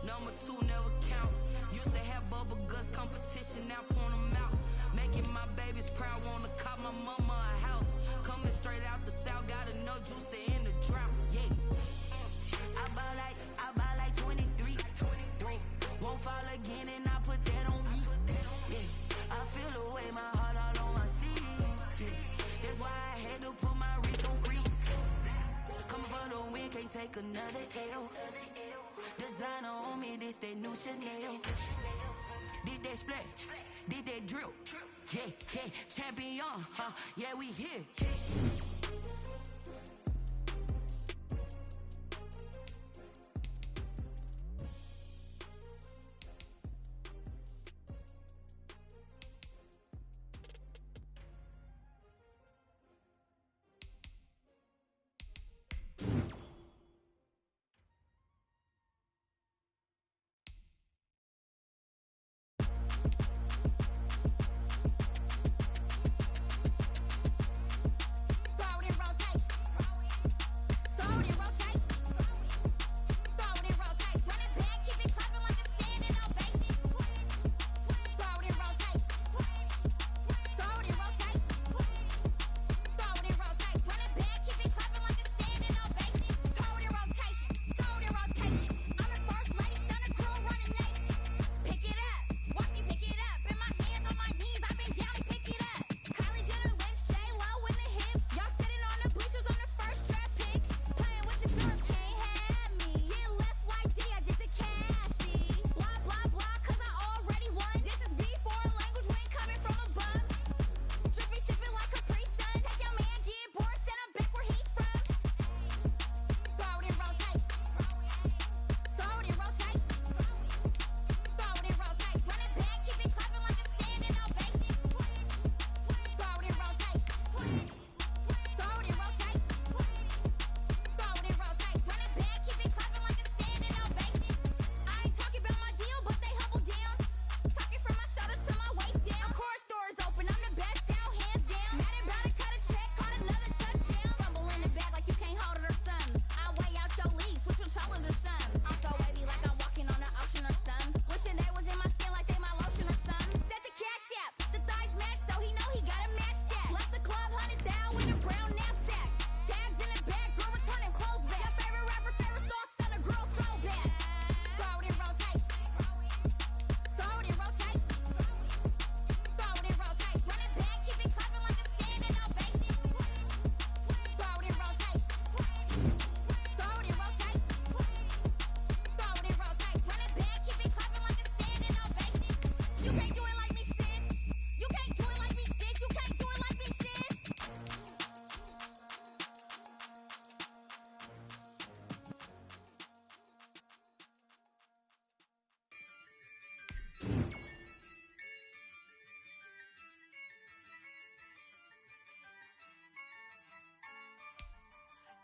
Number 2 never count. Used to have bubble guts competition, now point them out. Making my babies proud, wanna cop my mama a house. Coming straight out the south, got enough juice to end the drought. Yeah. I buy like 23. Won't fall again and I put that on me. Yeah. I feel the way, my heart all on my sleeve. Yeah. That's why I had to put my wrist on freeze. Coming for the win, can't take another L. Designer on me, this that new Chanel. Did that splash, did that drill. Yeah, yeah, champion, huh? Yeah, we here.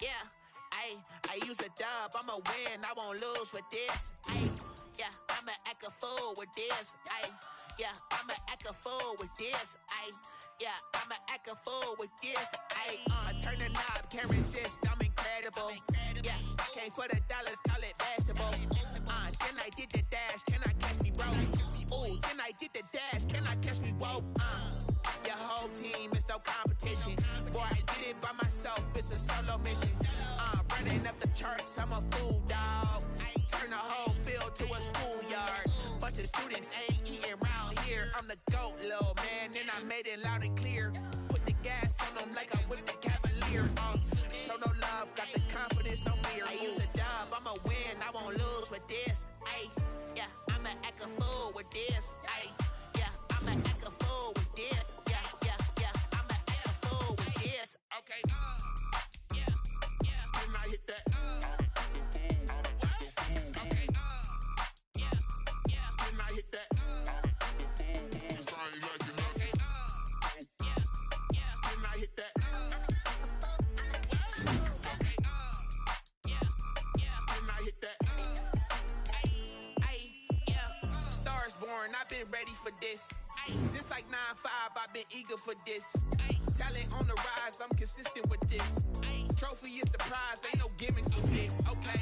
Yeah, I use a dub, I'ma win, I won't lose with this. Ay, yeah, I'ma act a fool with this. Ay, yeah, I'ma act a fool with this. Ay, yeah, I'ma act a fool with this. Ay, I turn the knob, can't resist, I'm incredible. Yeah, came for the dollars, call it vegetable. Then I did the dash, can I catch me, bro? Ooh, then I did the dash, can I catch me, whoa? Your whole team is no competition. Boy, I did it by myself, it's a solo mission. Running up the charts, I'm a fool, dog. Turn the whole field to a schoolyard. Bunch of students ain't eating round here. I'm the GOAT, little man, and I made it loud and clear. Put the gas on them like I'm with the Cavalier. Show no love, got the confidence, no fear. I use a dub, I'ma win, I won't lose with this. Ay, yeah, I'ma act a fool with this. Ay, yeah, I'ma act a fool with this. Yeah, yeah, yeah, I'ma act a fool with this. Okay, yeah, yeah, then I hit that. Okay, yeah, yeah, then I hit that. Okay, yeah, yeah, then I hit that. Okay, yeah, yeah, then I hit that. Ay, yeah, stars born, I've been ready for this. Ay, since like 9-5, I've been eager for this. Ay, talent on the rise, I'm consistent with this. Ay, trophy is the prize, ain't no gimmicks with this. Okay,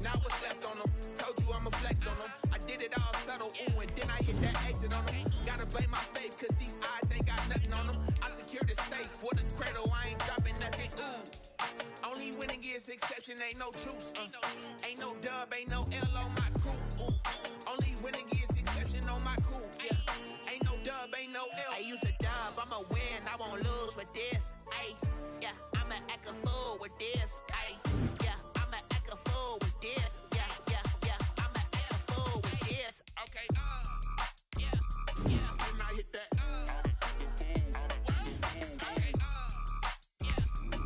now what's left on them? Told you I'ma flex on them. it on them. Gotta blame my faith, cause these eyes ain't got nothing on them. I secure the safe for the cradle, I ain't dropping nothing. Only winning is exception, ain't no truce. Ain't no dub, ain't no L on my crew. Only winning is exception on my crew. Yeah. Ain't no dub, ain't no L. I use a dub, I'ma win, I won't lose with this. Ay, yeah, I'ma act a fool with this. Ay, yeah, I'ma act a fool with this. Yeah, yeah, yeah, I'ma act a fool with this. Okay, yeah, yeah, and I hit that. Okay, yeah,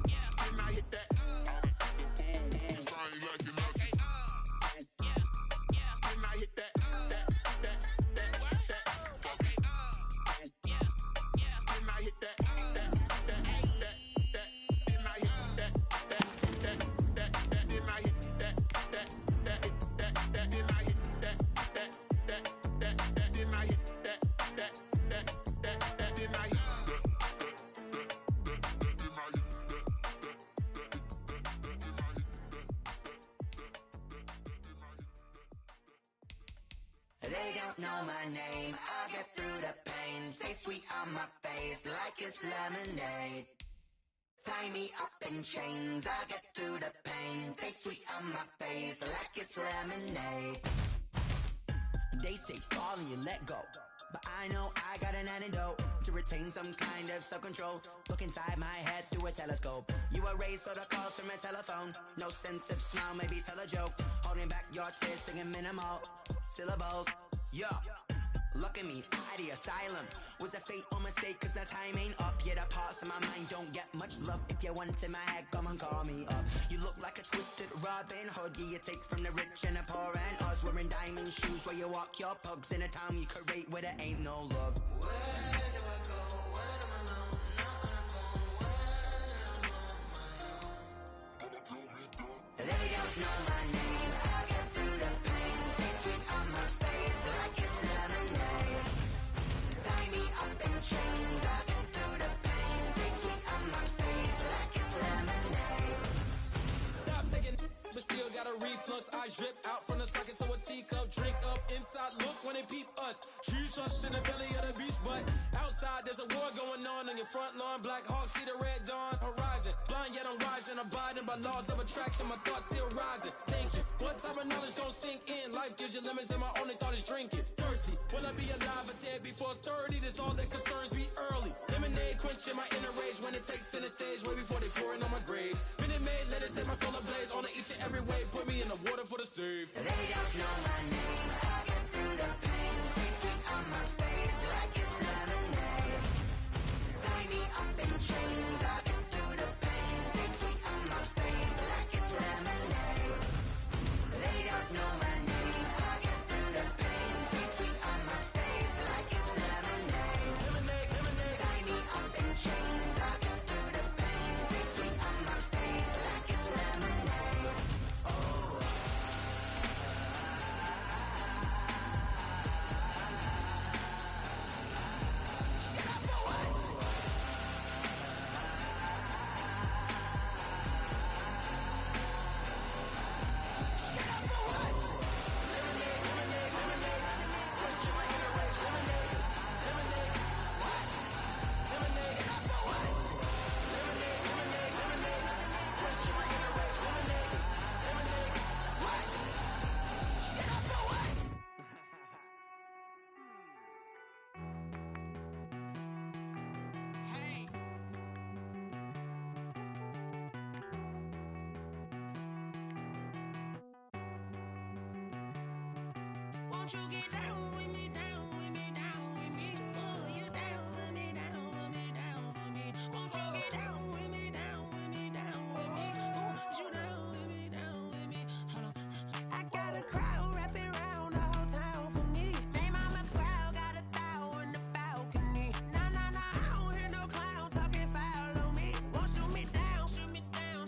yeah, and I hit that. They don't know my name, I get through the pain. Taste sweet on my face like it's lemonade. Tie me up in chains, I get through the pain. Taste sweet on my face like it's lemonade. They say fall and you let go, but I know I got an antidote to retain some kind of self-control. Look inside my head through a telescope. You erase all the calls from a telephone. No sense of smile, maybe tell a joke. Holding back your tears, singing minimal syllables. Yeah, look at me, out the asylum. Was a fate or mistake, cause the time ain't up. Yeah, the parts of my mind don't get much love. If you want in my head, come and call me up. You look like a twisted Robin Hood. Yeah, you take from the rich and the poor and us. Wearing diamond shoes where you walk your pugs. In a town you create where there ain't no love. Where do I go? When I'm alone? Not on the phone. When I'm on my own. They don't know my name. I get through the pain. Taste sweet on my face like it's lemonade. Tie me up in chains. I get through the pain. Taste sweet on my face like it's lemonade. Stop taking but still got a reflux. I drip out from the socket to a teacup. Drink up inside, look when they peep us. Shoes us in the belly of the beast, but outside there's a war going on your front lawn. Black Hawk, see the red dawn horizon. Blind yet I'm rising, abiding by laws of attraction. My thoughts still rising. Thinking, what type of knowledge gon' sink in? Life gives you limits and my only thought is drinking. Thirsty, will I be alive or dead before 30? That's all that concerns me early. Lemonade quenching my inner rage when it takes to the stage way before they pouring on my grave. Minute Maid, let it set my soul ablaze on each and every way. Put me in the water for the save. They don't know my name. I get through the pain. Taste sweet on my face like it's lemonade. Tie me up in chains. I get through the pain. Taste sweet on my face like it's lemonade. They don't know my name. I get through the pain. Taste sweet on my face like it's lemonade. Lemonade, lemonade. Tie me up in chains. I get through the pain. Taste sweet on my face like it's lemonade. Won't you get down with me, down with me, down with me? Oh, you down with me, down with me, down with me. Won't you get down with me, down with me, down with me? Oh, you down with me, down with me? Hold on. I got a crowd wrapping around the whole town for me. Hey, mama proud, got a thou in the balcony. Nah, nah, nah, I don't hear no clown talking foul on me. Won't shoot me down,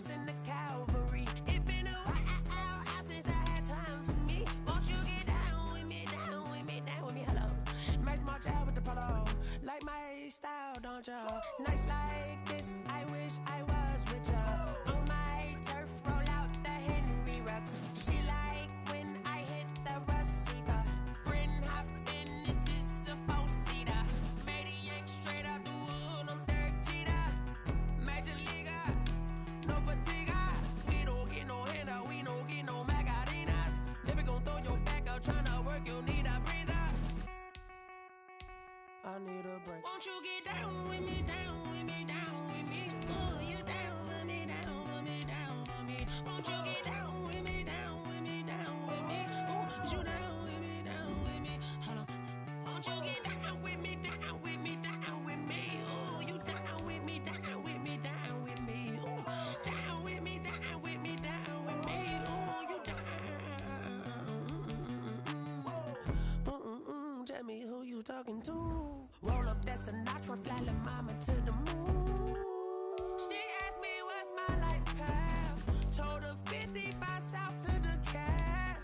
send the cavalry. It been a while since I had time for me. Won't you get down with me, down with me, down with me? Hello. Max my job with the polo. Like my style, don't ya? Nights like this, I wish I was with ya. On my turf, roll out the Henry Rux. She like when I hit the receiver. Friend hop in, this is a Won't you get down with me, down with me, down with me? Oh, you down with me, down with me, down with me. Won't you get down with me, down with me, down with me? Oh, you down with me, down with me? Hold on. Won't you get down with me, down with me, down with me? Oh, you down with me, down with me, down with me? Oh, down with me, down with me, down with me? Oh, you down. Tell me who you talking to. Roll up that Sinatra, fly la mama to the moon. She asked me what's my life path. Told her 55 south to the cab.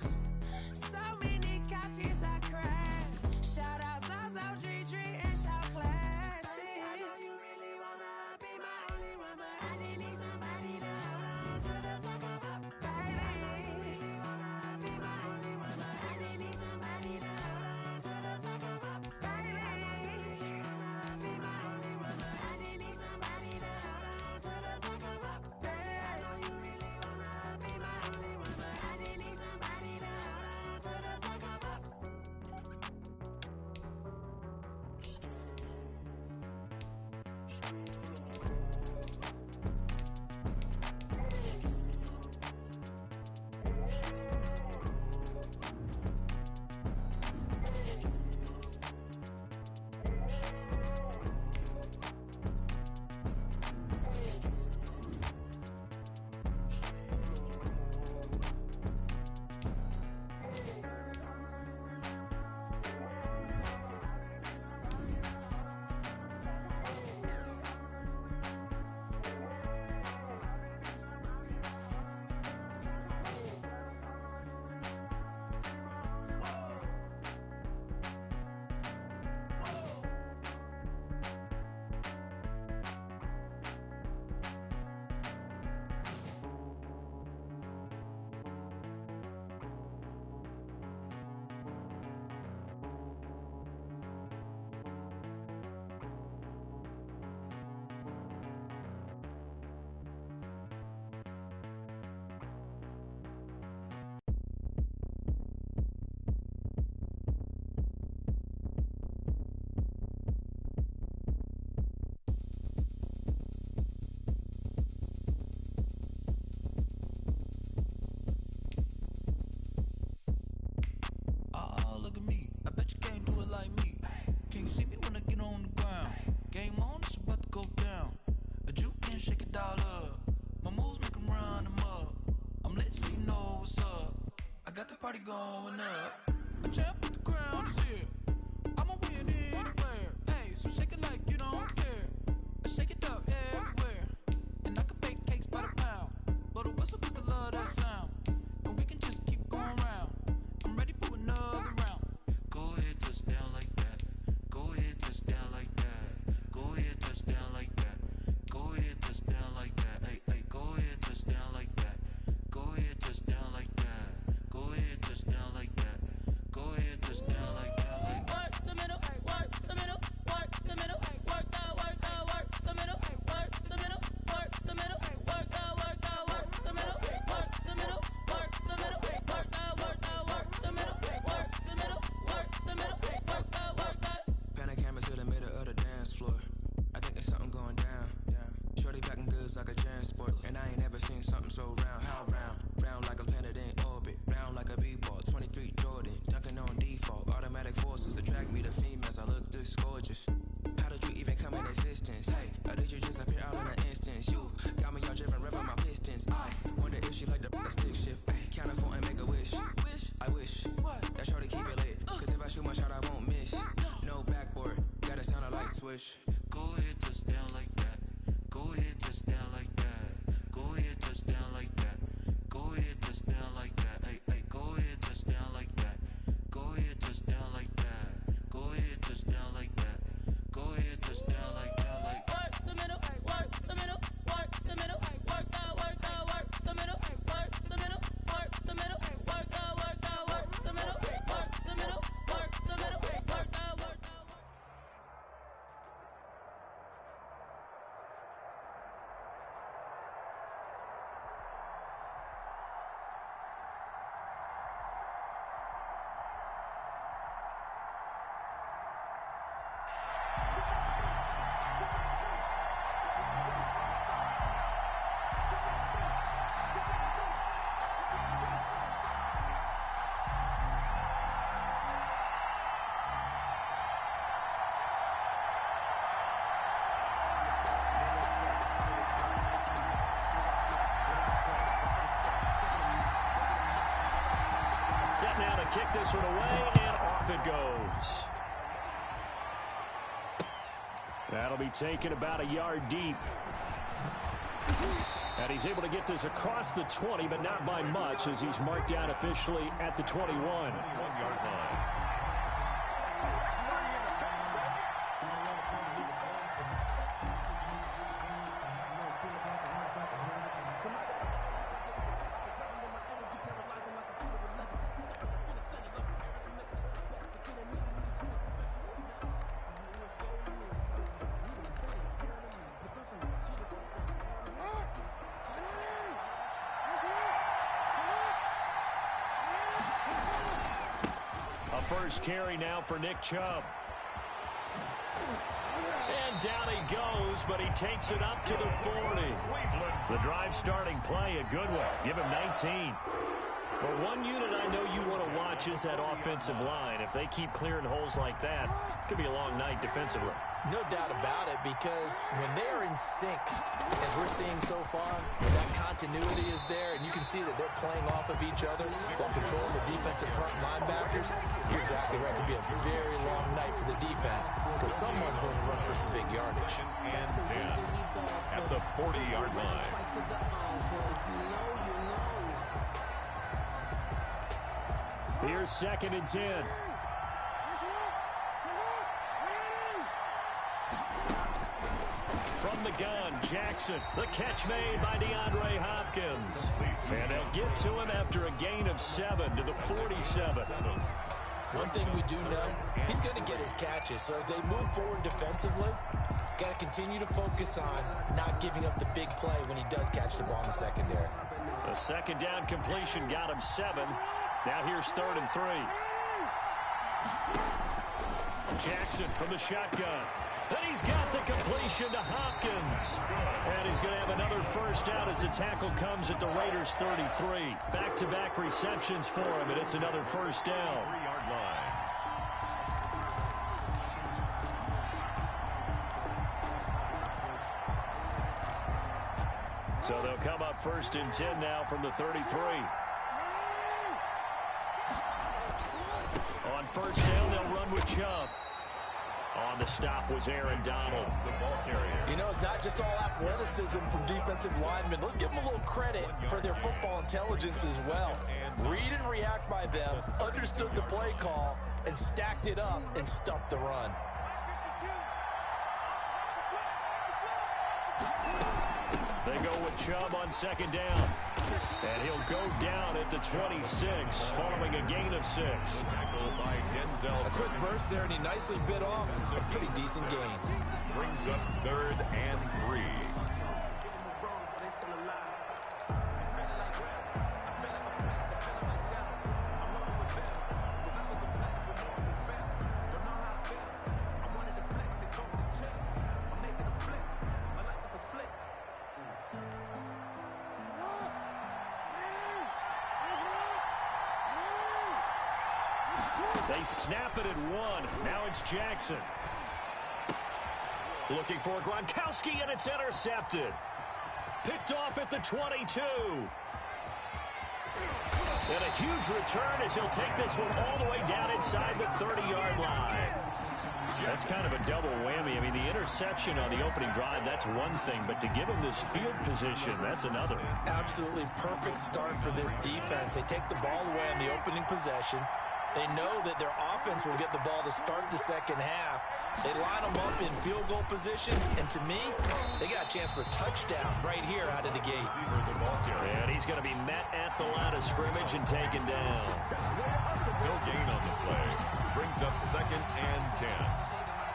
So many couches I cried. Shout out South Street Tree and shout classy. I know you really wanna be my only one, but I didn't need somebody to hold on to the second up, baby. I know you really wanna be my only one, but I didn't need somebody to hold on to the second up, baby. I know you really wanna be my only one, but I didn't need somebody to hold on to the second up, baby. I know you really wanna be my only one, but I didn't need somebody to hold on to the second up. Oh, look at me. I bet you can't do it like me. Can you see me when I get on the ground? Game on, it's about to go down. A juke and shake it all up. My moves make 'em run them up. I'm lit so you know what's up. I got the party going up. A champ with the crown is here. I'ma win anywhere. Hey, so shake it like you don't care. I shake it up everywhere. And I can bake cakes by the pound. Blow the whistle 'cause I love that sound. And we can just keep going round. I'm ready for another round. Go ahead, touch down like that. Go ahead, touch down like that. Go ahead, touch down like that. Go ahead, touch down like that. Hey, hey, go ahead, touch down like that. Go ahead, touch down like that. Go ahead, touch down like that. Go ahead, touch down like that. Like Work the middle, work the middle, work the middle, work the middle, work the middle, work the middle, work the middle, work the middle, work the middle, work the middle, work the middle, work the middle, work the middle, work the. Pan a camera to the middle of the dance floor. I think there's something going down. Shorty packing goods like a transport, and I ain't never seen something so round. How round? Round like a planet in orbit, round like a b-ball. 23 Jordan, dunking on default. Automatic forces attract me to females. I look this gorgeous. How did you even come in existence? Hey, or did you just appear out in an instance? You got me all driven, revving my pistons. I wonder if she like the stick shift. Ay, count it for and make a wish. I wish that shorty keep it lit. 'Cause if I shoot my shot, I won't miss. No backboard, gotta sound a light switch. go ahead, touch down like that. Go ahead, touch down like that. Go ahead, touch down like that. Go ahead, touch down like that. Hey, hey, go ahead, touch down like that. Go ahead, touch down like that. Go ahead, touch down like that. Go ahead, touch down like that. Like Work the middle, work the middle, work the middle, work the middle, work the middle, work the middle, work the middle, work the middle, work the middle, work the middle, work the. kick this one away, and off it goes. That'll be taken about a yard deep. And he's able to get this across the 20, but not by much, as he's marked down officially at the 21. 1-yard line. First carry now for Nick Chubb. And down he goes, but he takes it up to the 40. The drive starting play, a good one. Give him 19. But one unit I know you want to watch is that offensive line. If they keep clearing holes like that, it could be a long night defensively. No doubt about it, because when they're in sync, as we're seeing so far, when that continuity is there, and you can see that they're playing off of each other while controlling the defensive front linebackers, you're exactly right. It could be a very long night for the defense, because someone's going to run for some big yardage. And 10 at the 40-yard line. Here's 2nd and 10. From the gun, Jackson. The catch made by DeAndre Hopkins. And they'll get to him after a gain of 7 to the 47. One thing we do know, he's going to get his catches. So as they move forward defensively, got to continue to focus on not giving up the big play when he does catch the ball in the secondary. The second down completion got him 7. Now here's 3rd and 3. Jackson from the shotgun. And he's got the completion to Hopkins. And he's going to have another first down as the tackle comes at the Raiders' 33. Back-to-back receptions for him, and it's another first down. 3-yard line. So they'll come up 1st and 10 now from the 33. On first down, they'll run with Chubb. On the stop was Aaron Donald. The ball carrier. You know, it's not just all athleticism from defensive linemen. Let's give them a little credit for their football intelligence as well. Read and react by them, understood the play call, and stacked it up and stuffed the run. They go with Chubb on 2nd down. And he'll go down at the 26, following a gain of 6. Tackle by Denzel. A quick burst there, and he nicely bit off a pretty decent gain. Brings up 3rd and 3. They snap it at 1. Now it's Jackson. Looking for Gronkowski, and it's intercepted. Picked off at the 22. And a huge return as he'll take this one all the way down inside the 30-yard line. That's kind of a double whammy. I mean, the interception on the opening drive, that's one thing, but to give him this field position, that's another. Absolutely perfect start for this defense. They take the ball away on the opening possession. They know that their offense will get the ball to start the second half. They line them up in field goal position, and to me, they got a chance for a touchdown right here out of the gate. And he's going to be met at the line of scrimmage and taken down. No gain on the play. Brings up 2nd and 10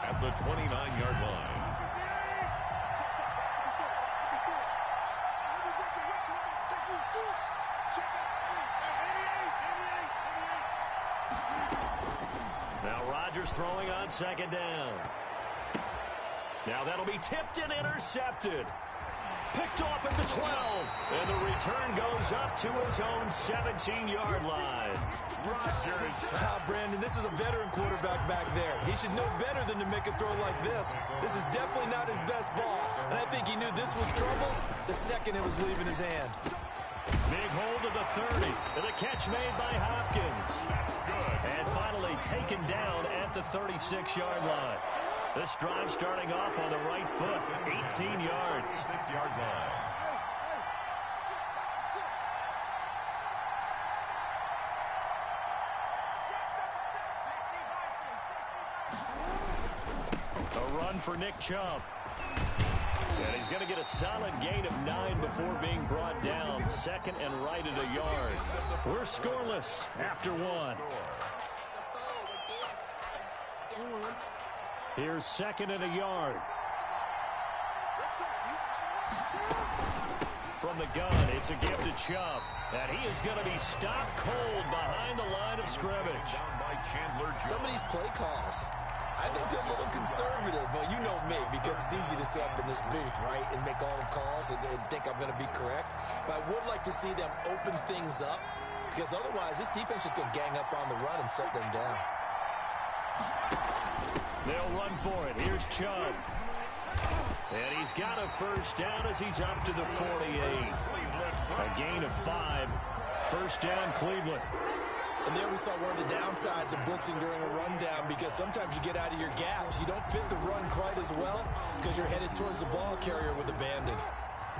at the 29-yard line. Throwing on 2nd down. Now that'll be tipped and intercepted. Picked off at the 12. And the return goes up to his own 17-yard line. Brandon, this is a veteran quarterback back there. He should know better than to make a throw like this. This is definitely not his best ball. And I think he knew this was trouble the second it was leaving his hand. Big hold of the the 30. The catch made by Hopkins. That's good. And finally taken down at the 36-yard line. This drive starting off on the right foot, 18 yards. 6-yard line. A run for Nick Chubb. And he's going to get a solid gain of 9 before being brought down. Second and right at a yard. We're scoreless after 1. Here's second and a yard. From the gun, it's a give to Chubb. And he is going to be stopped cold behind the line of scrimmage. Some of these play calls, I think they're a little conservative, but you know me, because it's easy to sit up in this booth, right, and make all the calls and think I'm going to be correct. But I would like to see them open things up, because otherwise this defense is going to gang up on the run and shut them down. They'll run for it. Here's Chubb. And he's got a first down as he's up to the 48. A gain of 5. First down, Cleveland. And there we saw one of the downsides of blitzing during a rundown, because sometimes you get out of your gaps. You don't fit the run quite as well because you're headed towards the ball carrier with abandon.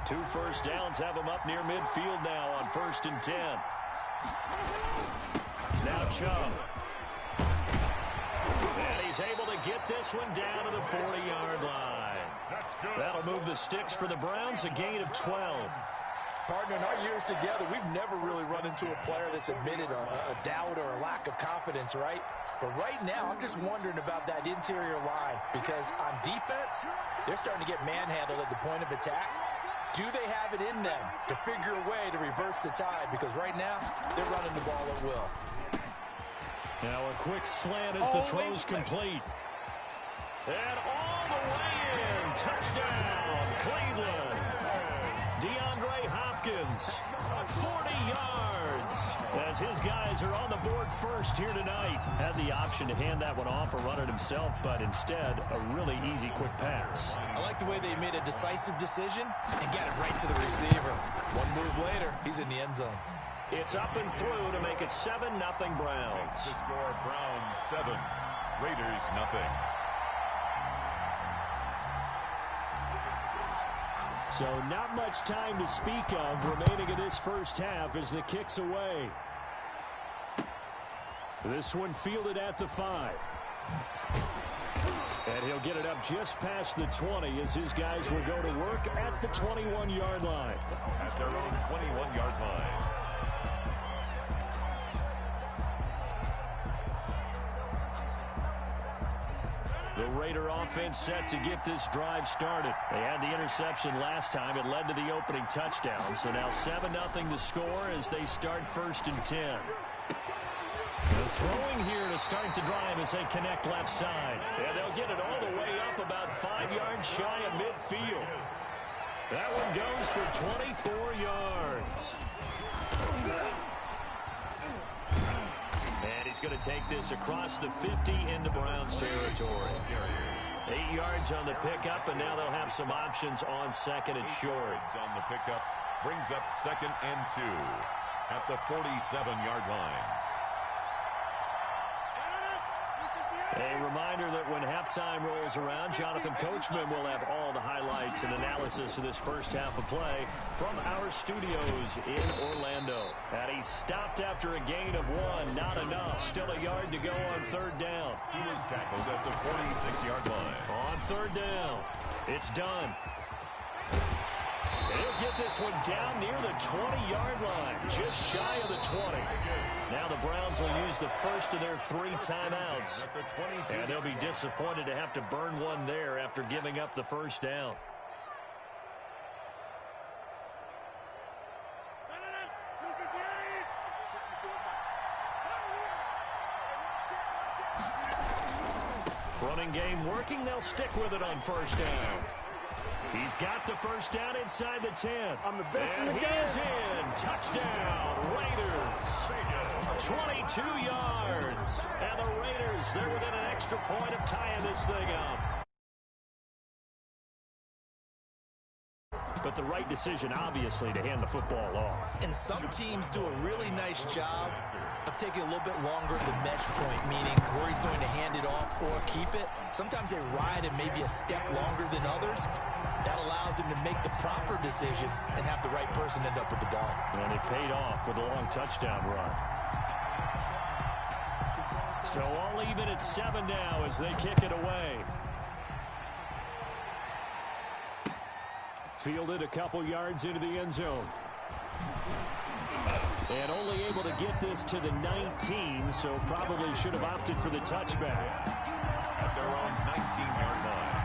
2 first downs have him up near midfield now on 1st and 10. Now Chubb. And he's able to get this one down to the 40-yard line. That'll move the sticks for the Browns, a gain of 12. Partner, in our years together, we've never really run into a player that's admitted a doubt or a lack of confidence, right? But right now, I'm just wondering about that interior line, because on defense, they're starting to get manhandled at the point of attack. Do they have it in them to figure a way to reverse the tide? Because right now, they're running the ball at will. Now a quick slant as the throw's complete. And all the way in. Touchdown, Cleveland. DeAndre Hopkins, 40 yards. As his guys are on the board first here tonight. Had the option to hand that one off or run it himself, but instead, a really easy quick pass. I like the way they made a decisive decision and got it right to the receiver. One move later, he's in the end zone. It's up and through to make it 7-0 Browns. The score, Browns 7, Raiders 0. So not much time to speak of remaining in this first half as the kick's away. This one fielded at the 5. And he'll get it up just past the 20 as his guys will go to work at the 21-yard line. At their own 21-yard line. The Raider offense set to get this drive started. They had the interception last time. It led to the opening touchdown. So now 7-0 to score as they start 1st and 10. The throwing here to start the drive as they connect left side. And they'll get it all the way up about 5 yards shy of midfield. That one goes for 24 yards. And he's going to take this across the 50 into Browns territory. 8 yards on the pickup, and now they'll have some options on 2nd and short. On the pickup brings up 2nd and 2 at the 47-yard line. A reminder that when halftime rolls around, Jonathan Coachman will have all the highlights and analysis of this first half of play from our studios in Orlando. And he stopped after a gain of 1. Not enough. Still a yard to go on 3rd down. He was tackled at the 46-yard line. On 3rd down, it's done. He'll get this one down near the 20-yard line, just shy of the 20. Now the Browns will use the first of their 3 timeouts. And they'll be disappointed to have to burn one there after giving up the first down. Running game working. They'll stick with it on 1st down. He's got the first down inside the 10. And he is in. Touchdown, Raiders. 22 yards. And the Raiders, they're within an extra point of tying this thing up. but the right decision, obviously, to hand the football off. And some teams do a really nice job of taking a little bit longer at the mesh point, meaning where he's going to hand it off or keep it. Sometimes they ride it maybe a step longer than others. That allows him to make the proper decision and have the right person end up with the ball. And it paid off with a long touchdown run. So all even at 7 now as they kick it away. Fielded a couple yards into the end zone. And only able to get this to the 19, so probably should have opted for the touchback. At their own 19-yard line.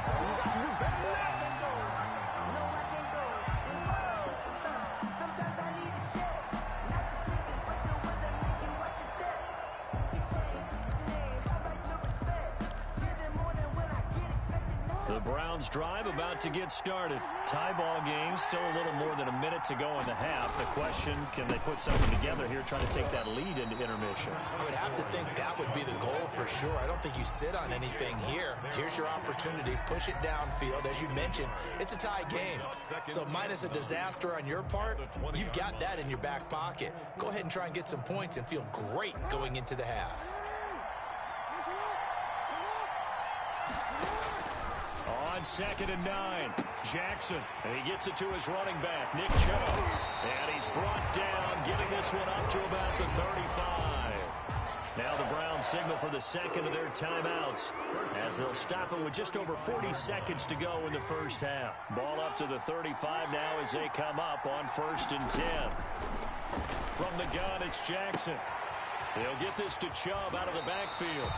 The Browns drive about to get started. Tie ball game, still a little more than a minute to go in the half. The question, can they put something together here, trying to take that lead into intermission? I would have to think that would be the goal for sure. I don't think you sit on anything here. Here's your opportunity. Push it downfield. As you mentioned, it's a tie game. So minus a disaster on your part, you've got that in your back pocket. Go ahead and try and get some points and feel great going into the half. On 2nd and 9, Jackson, and he gets it to his running back, Nick Chubb. And he's brought down, getting this one up to about the 35. Now the Browns signal for the second of their timeouts as they'll stop it with just over 40 seconds to go in the first half. Ball up to the 35 now as they come up on 1st and 10. From the gun, it's Jackson. They'll get this to Chubb out of the backfield.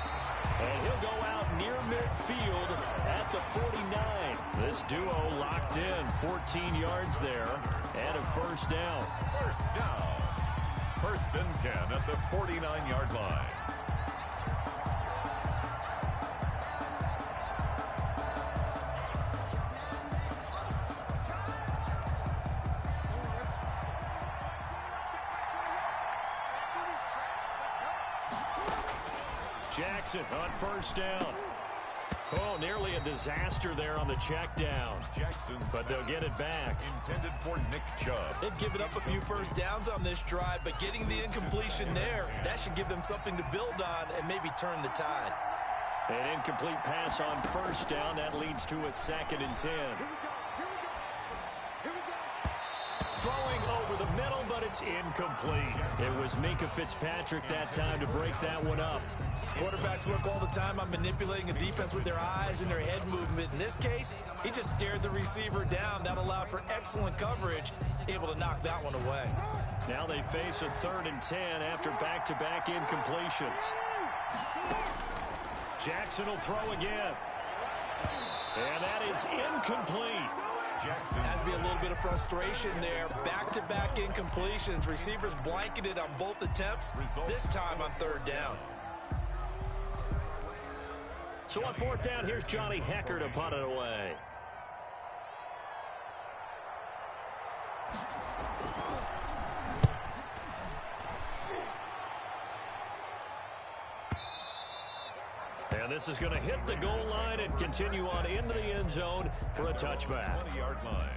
And he'll go out near midfield at the 49. This duo locked in, 14 yards there, and a first down. First down. 1st and 10 at the 49-yard line. Jackson on 1st down. Oh, nearly a disaster there on the check down. Jackson, but they'll get it back. Intended for Nick Chubb. They've given up a few first downs on this drive, but getting the incompletion there, that should give them something to build on and maybe turn the tide. An incomplete pass on 1st down. That leads to a 2nd and 10. Throwing over the middle, but it's incomplete. It was Minka Fitzpatrick that time to break that one up. Quarterbacks work all the time on manipulating a defense with their eyes and their head movement. In this case, he just stared the receiver down. That allowed for excellent coverage, able to knock that one away. Now they face a 3rd and 10 after back-to-back incompletions. Jackson will throw again. And that is incomplete. Jackson. Has to be a little bit of frustration there. Back-to-back incompletions. Receivers blanketed on both attempts, this time on 3rd down. So on 4th down, here's Johnny Hecker to punt it away. And this is going to hit the goal line and continue on into the end zone for a touchback. 20-yard line.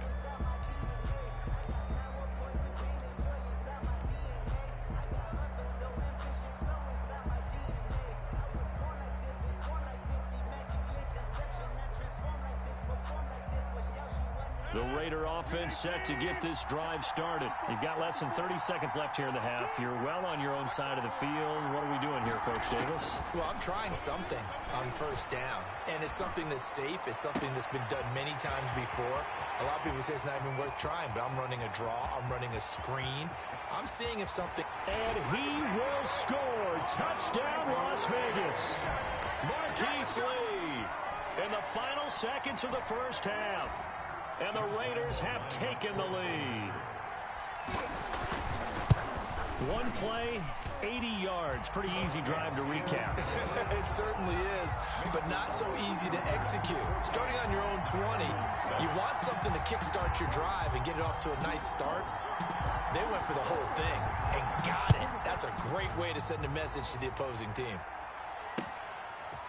The Raider offense set to get this drive started. You've got less than 30 seconds left here in the half. You're well on your own side of the field. What are we doing here, Coach Davis? Well, I'm trying something on 1st down, and it's something that's safe. It's something that's been done many times before. A lot of people say it's not even worth trying, but I'm running a draw. I'm running a screen. I'm seeing if something... And he will score. Touchdown, Las Vegas. Marquise Lee in the final seconds of the first half. And the Raiders have taken the lead. One play, 80 yards. Pretty easy drive to recap. It certainly is, but not so easy to execute. Starting on your own 20, you want something to kickstart your drive and get it off to a nice start. They went for the whole thing and got it. That's a great way to send a message to the opposing team.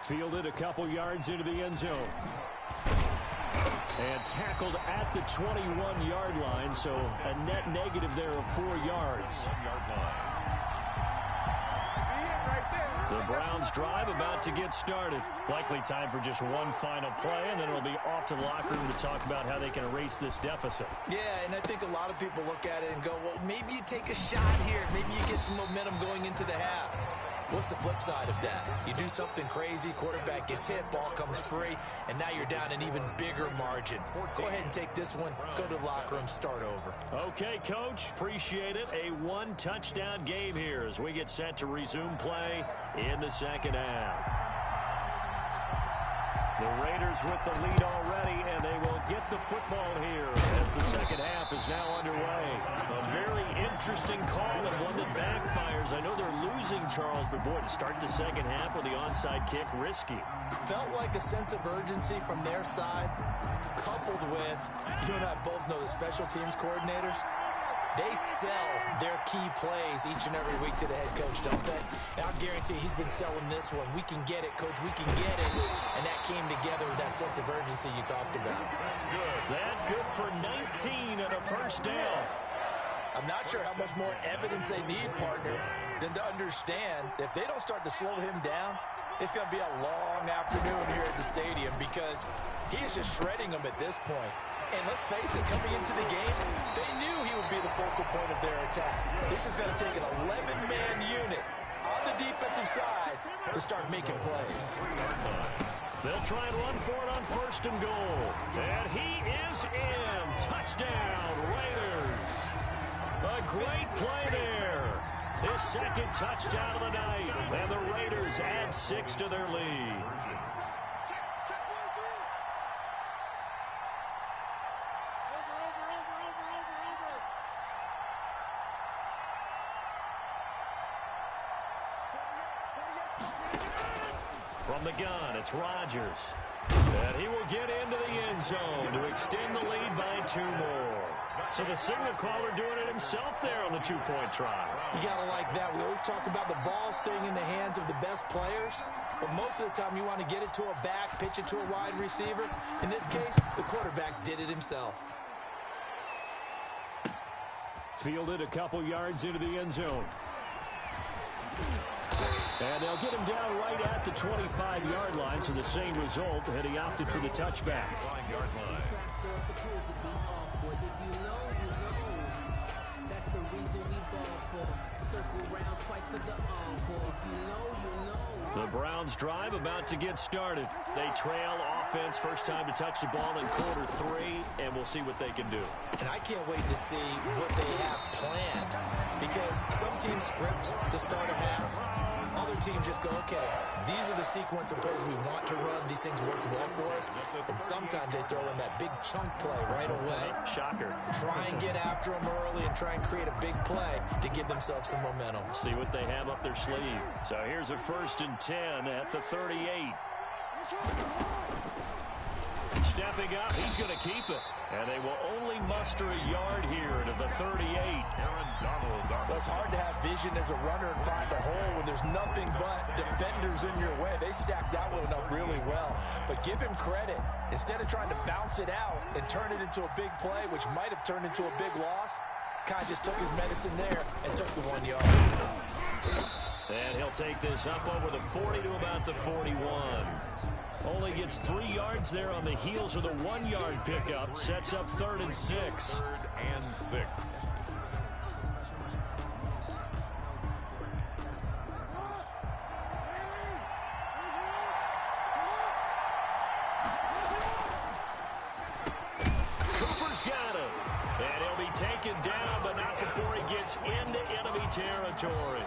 Fielded a couple yards into the end zone. And tackled at the 21-yard line, so a net negative there of 4 yards. The Browns drive about to get started. Likely time for just one final play, and then it'll be off to the locker room to talk about how they can erase this deficit. Yeah, and I think a lot of people look at it and go, well, maybe you take a shot here. Maybe you get some momentum going into the half. What's the flip side of that? You do something crazy, quarterback gets hit, ball comes free, and now you're down an even bigger margin. Go ahead and take this one, go to the locker room, start over. Okay, Coach, appreciate it. A one-touchdown game here as we get set to resume play in the second half. The Raiders with the lead already, and they will get the football here as the second half is now underway. A very interesting call and one that backfires. I know they're losing, Charles, but boy, to start the second half with the onside kick, risky. Felt like a sense of urgency from their side, coupled with, you and I both know the special teams coordinators. They sell their key plays each and every week to the head coach, don't they? And I'll guarantee he's been selling this one. We can get it, Coach. We can get it. And that came together with that sense of urgency you talked about. That good for 19 and a first down. I'm not sure how much more evidence they need, partner, than to understand if they don't start to slow him down, it's going to be a long afternoon here at the stadium because he is just shredding them at this point. And let's face it, coming into the game, they knew he would be the focal point of their attack. This is going to take an 11-man unit on the defensive side to start making plays. They'll try and run for it on first and goal. And he is in. Touchdown, Raiders. A great play there. His second touchdown of the night. And the Raiders add 6 to their lead. From the gun, it's Rodgers. And he will get into the end zone to extend the lead by 2 more. So the signal caller doing it himself there on the 2-point try. You got to like that. We always talk about the ball staying in the hands of the best players. But most of the time you want to get it to a back, pitch it to a wide receiver. In this case, the quarterback did it himself. Fielded a couple yards into the end zone. And they'll get him down right at the 25-yard line, so the same result, and he opted for the touchback. The Browns drive about to get started. They trail offense, first time to touch the ball in quarter 3, and we'll see what they can do. And I can't wait to see what they have planned, because some teams script to start a half. Other teams just go, okay, these are the sequence of plays we want to run. These things worked well for us. And sometimes they throw in that big chunk play right away. Shocker. Try and get after them early and try and create a big play to give themselves some momentum. See what they have up their sleeve. So here's a 1st and 10 at the 38. Stepping up, he's going to keep it. And they will only muster a yard here to the 38. Well, it's hard to have vision as a runner and find a hole when there's nothing but defenders in your way. They stacked that one up really well. But give him credit. Instead of trying to bounce it out and turn it into a big play, which might have turned into a big loss, Kai just took his medicine there and took the 1 yard. And he'll take this up over the 40 to about the 41. Only gets 3 yards there on the heels of the 1-yard pickup. Sets up 3rd and 6. 3rd and 6. Cooper's got him. And he'll be taken down, but not before he gets into enemy territory.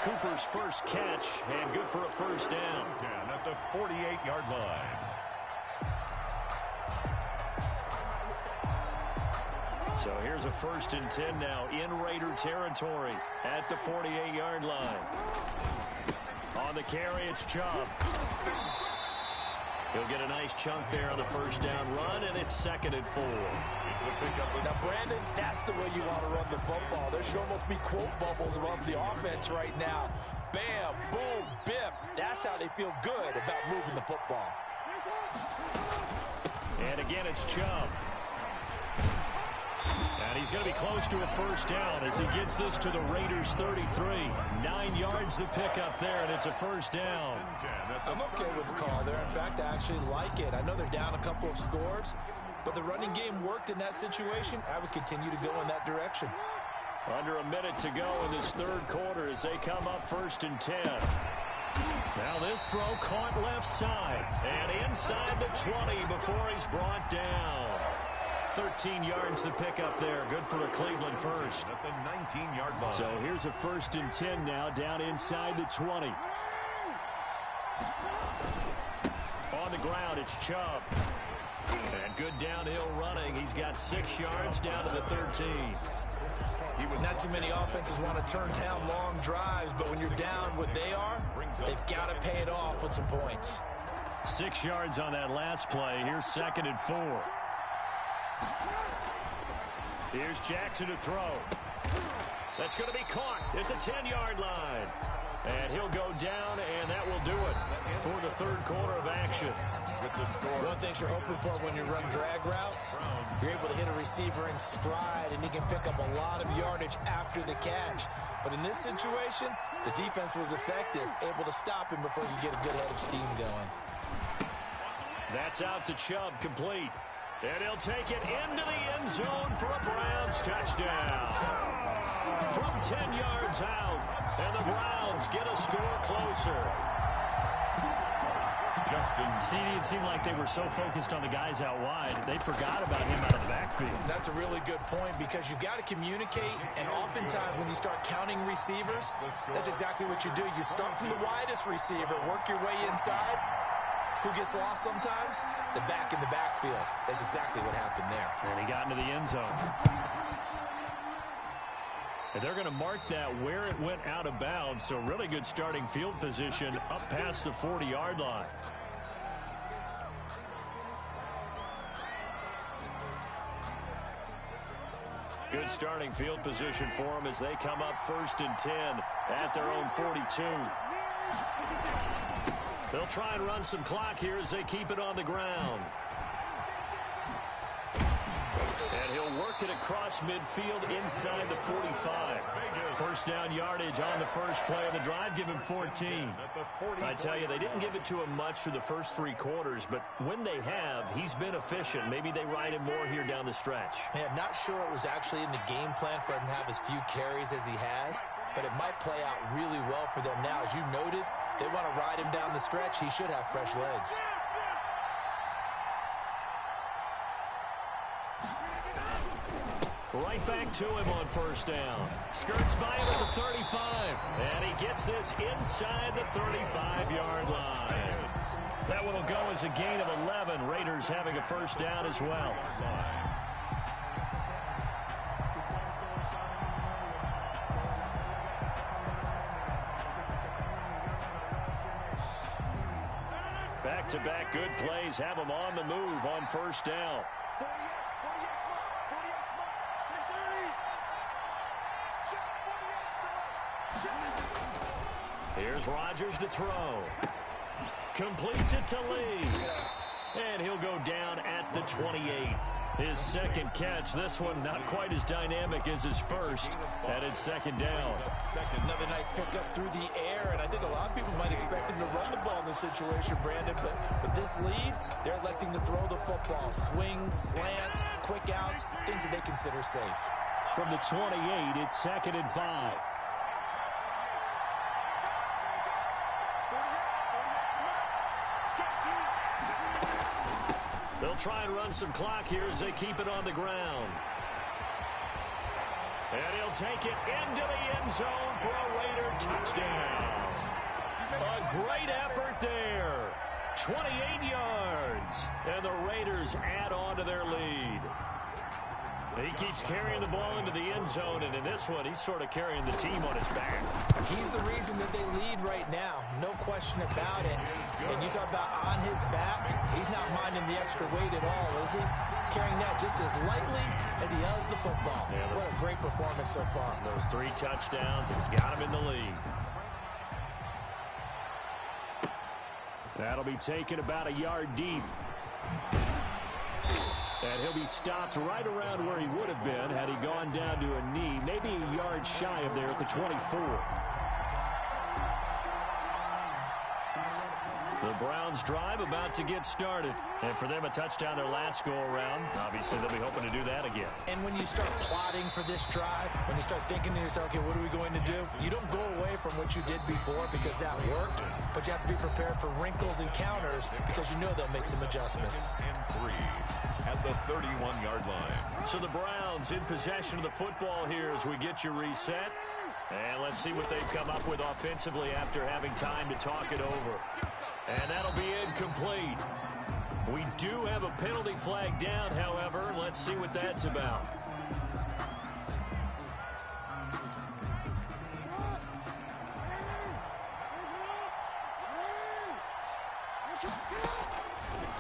Cooper's first catch, and good for a first down. 10 at the 48-yard line. So here's a 1st and 10 now in Raider territory at the 48-yard line. On the carry, it's Chubb. He'll get a nice chunk there on the first down run, and it's 2nd and 4. Now, Brandon, that's the way you want to run the football. There should almost be quote bubbles above the offense right now. Bam, boom, biff. That's how they feel good about moving the football. And again, it's Chubb. And he's going to be close to a first down as he gets this to the Raiders' 33. 9 yards to pick up there, and it's a first down. I'm okay with the call there. In fact, I actually like it. I know they're down a couple of scores, but the running game worked in that situation. I would continue to go in that direction. Under a minute to go in this third quarter as they come up 1st and 10. Now this throw caught left side and inside the 20 before he's brought down. 13 yards to pick up there. Good for a Cleveland first. At the 19-yard line. So here's a 1st and 10 now down inside the 20. On the ground, it's Chubb. And good downhill running. He's got 6 yards down to the 13. Not too many offenses want to turn down long drives, but when you're down what they are, they've got to pay it off with some points. 6 yards on that last play. Here's 2nd and 4. Here's Jackson to throw. That's going to be caught at the 10-yard line. And he'll go down, and that will do it for the third quarter of action. One thing you're hoping for when you run drag routes, you're able to hit a receiver in stride, and he can pick up a lot of yardage after the catch. But in this situation, the defense was effective, able to stop him before you get a good head of steam going. That's out to Chubb, complete. And he'll take it into the end zone for a Browns touchdown. From 10 yards out, and the Browns get a score closer. See, it seemed like they were so focused on the guys out wide, they forgot about him out of the backfield. That's a really good point because you've got to communicate, and oftentimes when you start counting receivers, that's exactly what you do. You start from the widest receiver, work your way inside. Who gets lost sometimes? The back in the backfield. That's exactly what happened there. And he got into the end zone. And they're going to mark that where it went out of bounds, so really good starting field position up past the 40-yard line. Good starting field position for them as they come up 1st and 10 at their own 42. They'll try and run some clock here as they keep it on the ground. And he'll work it across midfield inside the 45. First down yardage on the first play of the drive. Give him 14. I tell you, they didn't give it to him much through the first 3 quarters, but when they have, he's been efficient. Maybe they ride him more here down the stretch. Yeah, not sure it was actually in the game plan for him to have as few carries as he has, but it might play out really well for them now. As you noted, if they want to ride him down the stretch, he should have fresh legs. Right back to him on first down. Skirts by him at the 35. And he gets this inside the 35-yard line. That one will go as a gain of 11. Raiders having a first down as well. Back-to-back good plays have them on the move on first down. Here's Rodgers to throw. Completes it to Lee. And he'll go down at the 28. His second catch. This one not quite as dynamic as his first. And it's 2nd down. Another nice pickup through the air. And I think a lot of people might expect him to run the ball in this situation, Brandon. But with this lead, they're electing to throw the football. Swings, slants, quick outs, things that they consider safe. From the 28, it's 2nd and 5. They'll try and run some clock here as they keep it on the ground. And he'll take it into the end zone for a Raider touchdown. A great effort there. 28 yards. And the Raiders add on to their lead. He keeps carrying the ball into the end zone, and in this one, he's sort of carrying the team on his back. He's the reason that they lead right now. No question about it. And you talk about on his back, he's not minding the extra weight at all, is he? Carrying that just as lightly as he does the football. Yeah, what a great performance so far. Those 3 touchdowns, he's got him in the lead. That'll be taken about a yard deep. And he'll be stopped right around where he would have been had he gone down to a knee, maybe a yard shy of there at the 24. The Browns drive about to get started. And for them, a touchdown their last go-around. Obviously, they'll be hoping to do that again. And when you start plotting for this drive, when you start thinking to yourself, okay, what are we going to do? You don't go away from what you did before because that worked, but you have to be prepared for wrinkles and counters because you know they'll make some adjustments. And 3 at the 31-yard line. So the Browns in possession of the football here as we get you reset. And let's see what they've come up with offensively after having time to talk it over. And that'll be incomplete. We do have a penalty flag down, however. Let's see what that's about.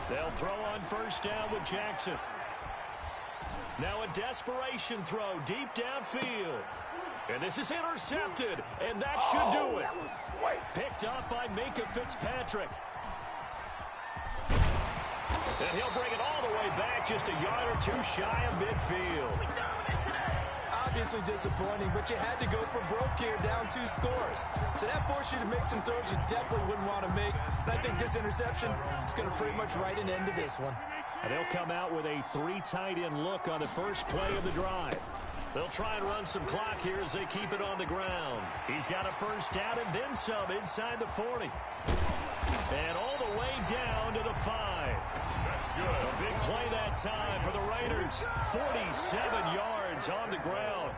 They'll throw on first down with Jackson. Now a desperation throw deep downfield. And this is intercepted, and that should do it. Picked up by Minka Fitzpatrick. And he'll bring it all the way back, just a yard or two shy of midfield. Obviously disappointing, but you had to go for broke here, down 2 scores. So that forced you to make some throws you definitely wouldn't want to make. And I think this interception is going to pretty much write an end to this one. And they'll come out with a 3 tight end look on the first play of the drive. They'll try and run some clock here as they keep it on the ground. He's got a first down and then some inside the 40. And all the way down to the 5. That's good. A big play that time for the Raiders. 47 yards on the ground.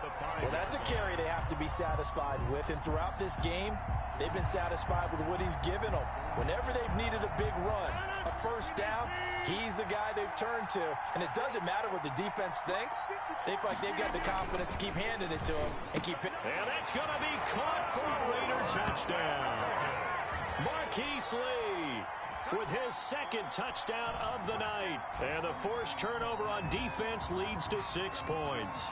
Well, that's a carry they have to be satisfied with. And throughout this game, they've been satisfied with what he's given them. Whenever they've needed a big run, a first down, he's the guy they've turned to. And it doesn't matter what the defense thinks. They feel like they've got the confidence to keep handing it to him and keep it. And that's going to be caught for a Raider touchdown. Marquise Lee with his second touchdown of the night. And the forced turnover on defense leads to 6 points.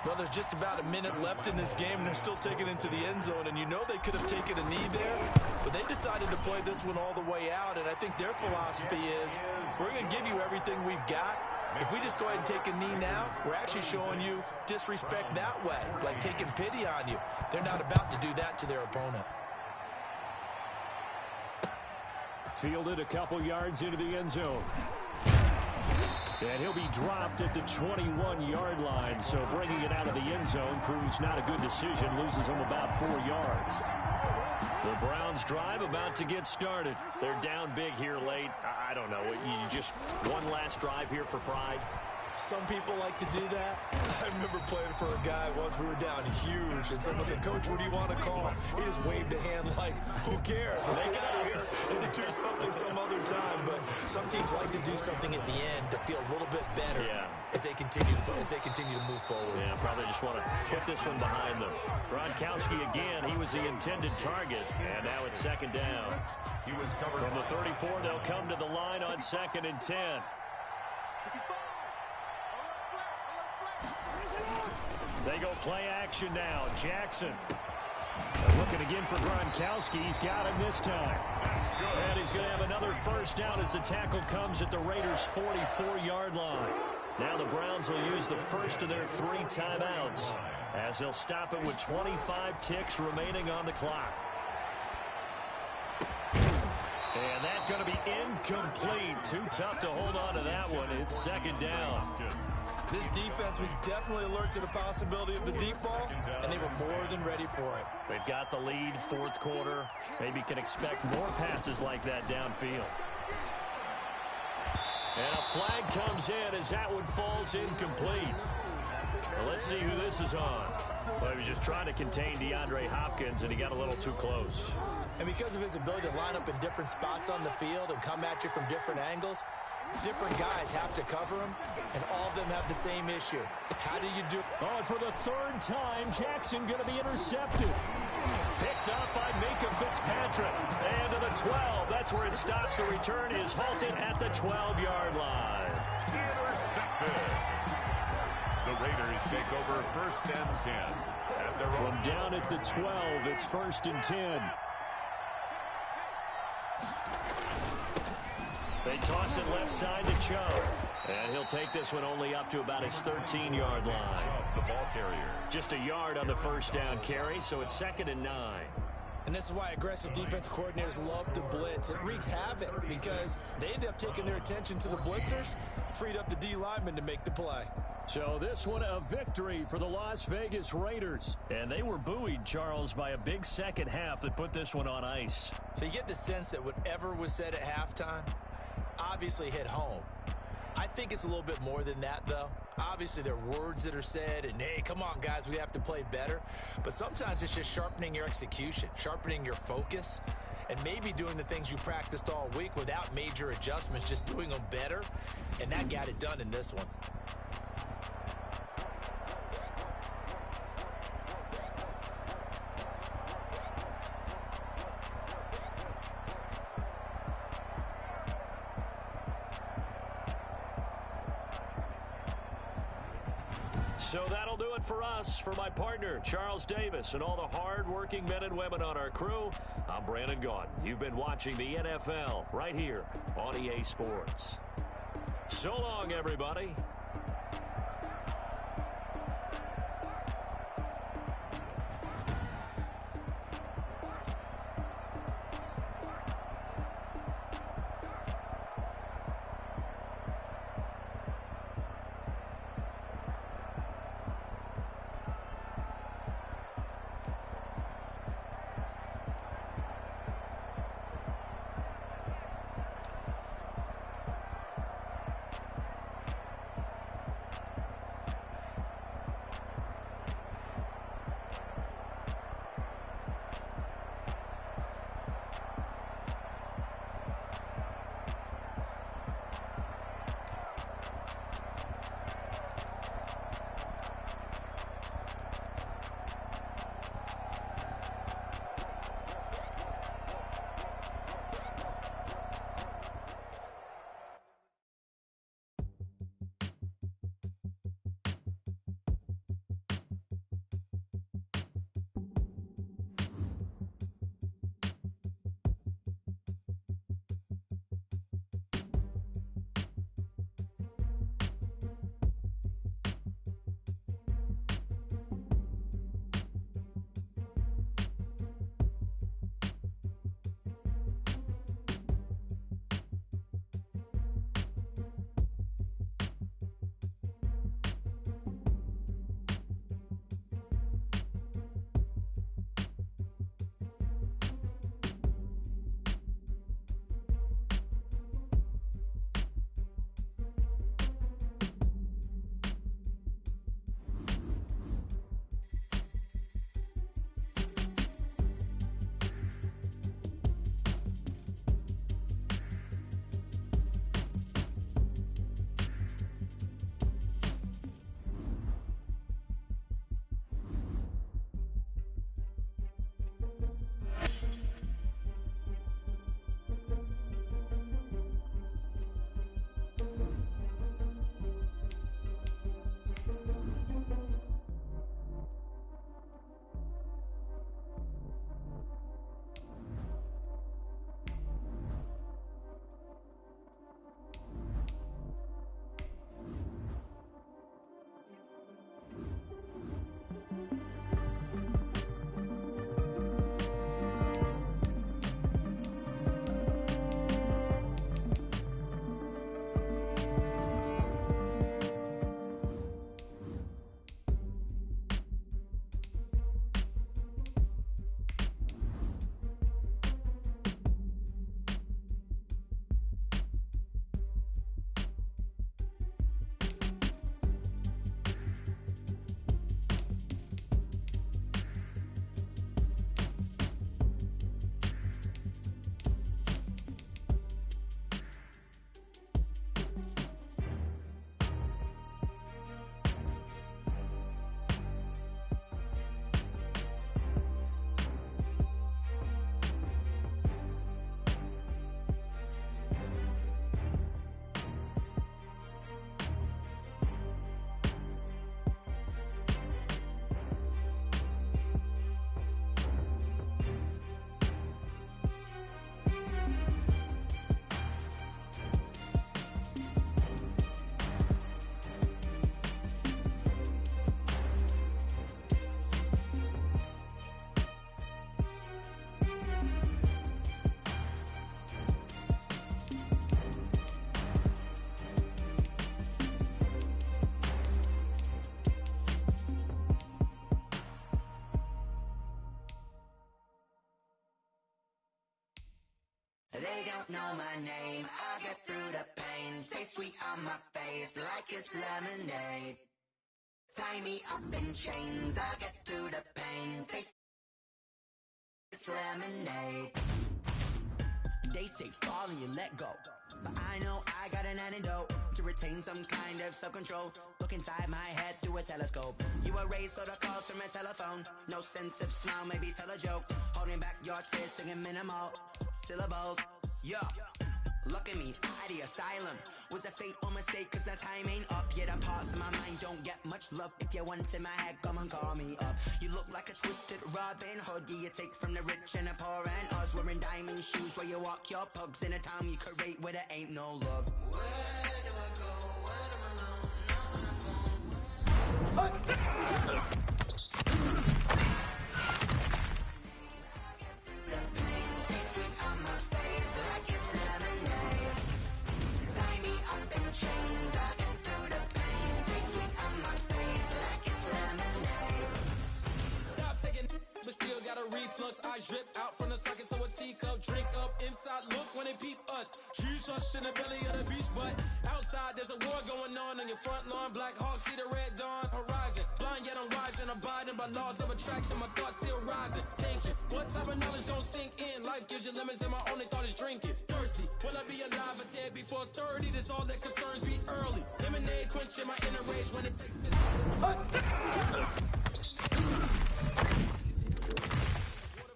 Well, there's just about a minute left in this game, and they're still taking it into the end zone. And you know they could have taken a knee there, but they decided to play this one all the way out. And I think their philosophy is, we're going to give you everything we've got. If we just go ahead and take a knee now, we're actually showing you disrespect that way, like taking pity on you. They're not about to do that to their opponent. Fielded a couple yards into the end zone. And he'll be dropped at the 21-yard line, so bringing it out of the end zone proves not a good decision, loses him about 4 yards. The Browns drive about to get started. They're down big here late. I don't know. You just one last drive here for pride. Some people like to do that. I remember playing for a guy once. We were down huge, and someone said, "Coach, what do you want to call?" He just waved a hand like, "Who cares? Let's get out of here and do something some other time." But some teams like to do something at the end to feel a little bit better as they continue to move forward. Yeah, probably just want to put this one behind them. Gronkowski again. He was the intended target, and now it's second down. He was covered from the 34. They'll come to the line on 2nd and 10. They go play action now. Jackson looking again for Gronkowski. He's got him this time. And he's going to have another first down as the tackle comes at the Raiders' 44-yard line. Now the Browns will use the first of their 3 timeouts as they'll stop it with 25 ticks remaining on the clock. And that's going to be incomplete. Too tough to hold on to that one. It's second down. This defense was definitely alert to the possibility of the deep ball, and they were more than ready for it. They've got the lead, 4th quarter. Maybe can expect more passes like that downfield. And a flag comes in as that one falls incomplete. Well, let's see who this is on. Well, he was just trying to contain DeAndre Hopkins, and he got a little too close. And because of his ability to line up in different spots on the field and come at you from different angles, different guys have to cover him, and all of them have the same issue. How do you do? Oh, and for the 3rd time, Jackson going to be intercepted. Picked up by Minka Fitzpatrick. And to the 12. That's where it stops. The return is halted at the 12-yard line. Intercepted. The Raiders take over 1st and 10. From down at the 12, it's 1st and 10. They toss it left side to Chubb. And he'll take this one only up to about his 13-yard line. The ball carrier. Just a yard on the first down carry, so it's 2nd and 9. And this is why aggressive defense coordinators love to blitz. It wreaks havoc because they end up taking their attention to the blitzers, freed up the D lineman to make the play. So this one a victory for the Las Vegas Raiders. And they were buoyed, Charles, by a big second half that put this one on ice. So you get the sense that whatever was said at halftime obviously hit home. I think it's a little bit more than that, though. Obviously, there are words that are said, and, hey, come on, guys, we have to play better. But sometimes it's just sharpening your execution, sharpening your focus, and maybe doing the things you practiced all week without major adjustments, just doing them better. And that got it done in this one. So that'll do it for us. For my partner, Charles Davis, and all the hard-working men and women on our crew, I'm Brandon Gaudin. You've been watching the NFL right here on EA Sports. So long, everybody. They don't know my name, I get through the pain. Taste sweet on my face like it's lemonade. Tie me up in chains, I get through the pain. Taste it's lemonade. They say fall and you let go, but I know I got an antidote to retain some kind of self-control. Look inside my head through a telescope. You erase all the calls from a telephone. No sense of smile, maybe tell a joke. Holding back your tears, singing minimal syllables. Yeah, look at me, at the asylum. Was a fate or mistake, cause the time ain't up. Yet the parts of my mind don't get much love. If you want in my head, come and call me up. You look like a twisted Robin Hood. Yeah, you take from the rich and the poor and us. Wearing diamond shoes where you walk your pugs. In a town you create where there ain't no love. Where do I go? When I'm alone, not on the phone. Chains, I get through the pain. Taste sweet on my face like it's lemonade. Stop taking but still got a reflux. I drip out from the socket to a teacup. Drink up inside, look when they peep us. Shoes us in the belly of the beach, but outside there's a war going on your front lawn. Black Hawk, see the red dawn horizon. Blind yet I'm rising, abiding by laws of attraction. My thoughts still rising, thinking what type of knowledge don't sink in? Life gives you lemons and my only thought is drinking. Thirsty, will I be alive or dead before 30? That's all that concerns me early. Lemonade quenching my inner rage when it takes it. Water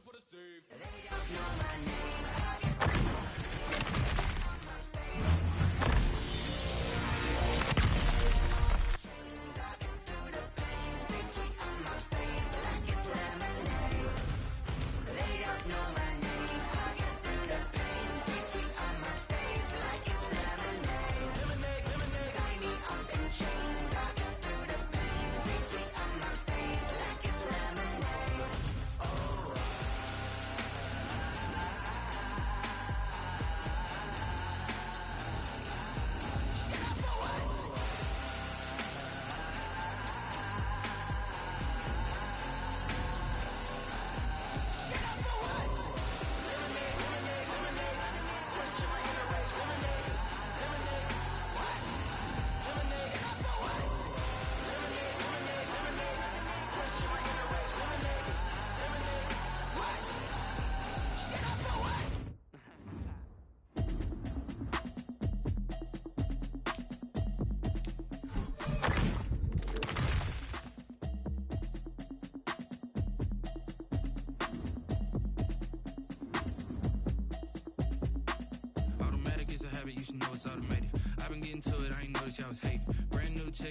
for the save. They don't know my name.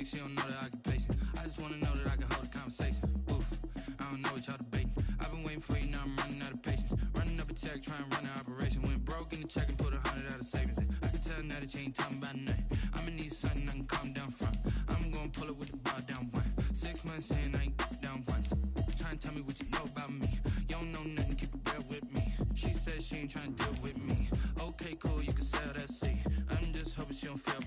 She don't know the occupation. I just wanna know that I can hold a conversation. Oof, I don't know what y'all debating. I've been waiting for you, now I'm running out of patience. Running up a check, trying to run an operation. Went broke in the check and put 100 out of savings in. I can tell now that you ain't talking about nothing. I'ma need something I can calm down from. I'm gonna pull it with the bar down one. 6 months in, I ain't down once. Trying to tell me what you know about me. You don't know nothing, keep it real with me. She said she ain't trying to deal with me. Okay, cool, you can sell that seat. I'm just hoping she don't feel.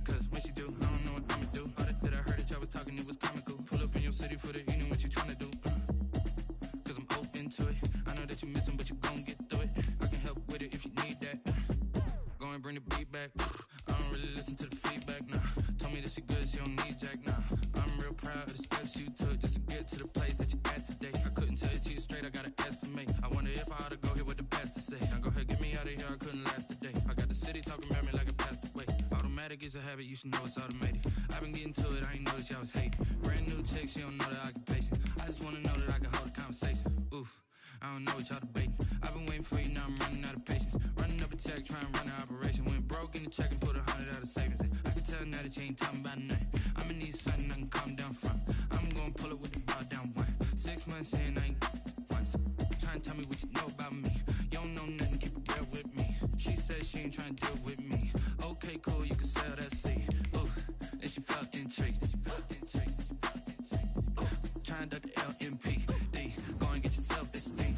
Cause when she do, I don't know what I'ma do. All that I heard that y'all was talking, it was comical. Pull up in your city for the evening, what you tryna do? Cause I'm open to it. I know that you missing, but you gon' get through it. I can help with it if you need that. Go and bring the beat back. I don't really listen to the feedback, nah. Told me that she good, she don't need jack, nah. I'm real proud of the steps you took just to get to the place that you at today. I couldn't tell it to you straight, I gotta estimate. I wonder if I ought to go here with the pastor say. Now go ahead, get me out of here, I couldn't last today. I got the city talking about me like a passed away. Automatic is a habit, you should know it's automated. I've been getting to it, I ain't noticed y'all was hating. Brand new chick, she don't know the occupation. I just wanna know that I can hold a conversation. Oof, I don't know what y'all debating. I've been waiting for you, now I'm running out of patience. Running up a check, trying to run an operation. Went broke in the check and put 100 out of savings in. I can tell now that you ain't talking about nothing. I'ma need something I can calm down from. I'm gonna pull it with the bar down one. 6 months in, I ain't once. Trying to tell me what you know about me. You don't know nothing, keep it real with me. She said she ain't trying to deal with me. Okay, cool, you can sell that seed. Ooh, and she felt intrigued. Trying to duck the LMPD. Go and get your self-esteem.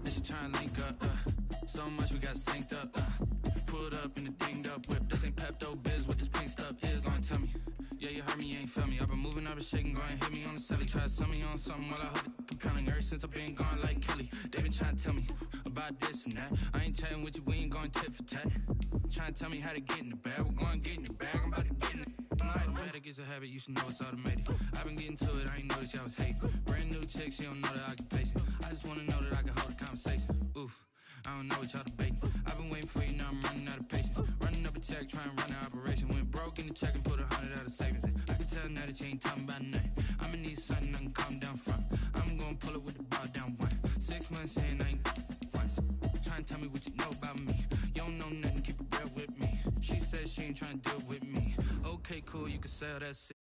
Then she trying to link up. So much we got synced up. Pulled up in the dinged up whip. This ain't Pepto Biz, what this pink stuff is. Gonna tell me. Yeah, you heard me, you ain't felt me. I've been moving, I've been shaking, go and hit me on the celly. Try to sell me on something while I hold it compelling. Ever since I've been gone like Kelly, they been trying to tell me about about this and that. I ain't chatting with you, we ain't going tit for tat. Trying to tell me how to get in the bag. We're going to get in the bag, I'm about to get in it. Automatic is a habit, you should know it's automated. I've been getting to it, I ain't noticed y'all was hating. Brand new chick, she don't know the occupation. I just wanna know that I can hold a conversation. Oof, I don't know what y'all debating. I've been waiting for you, now I'm running out of patience. Running up a check, trying to run an operation. Went broke in the check and put 100 out of savings in. I can tell now that you ain't talking about nothing. I'ma need something I can calm down from. I'm gonna pull it with the ball down one. 6 months in, I ain't once. Trying to tell me what you know about me. You don't know nothing, keep it real with me. She said she ain't trying to deal with me. Okay, cool, you can sell that shit.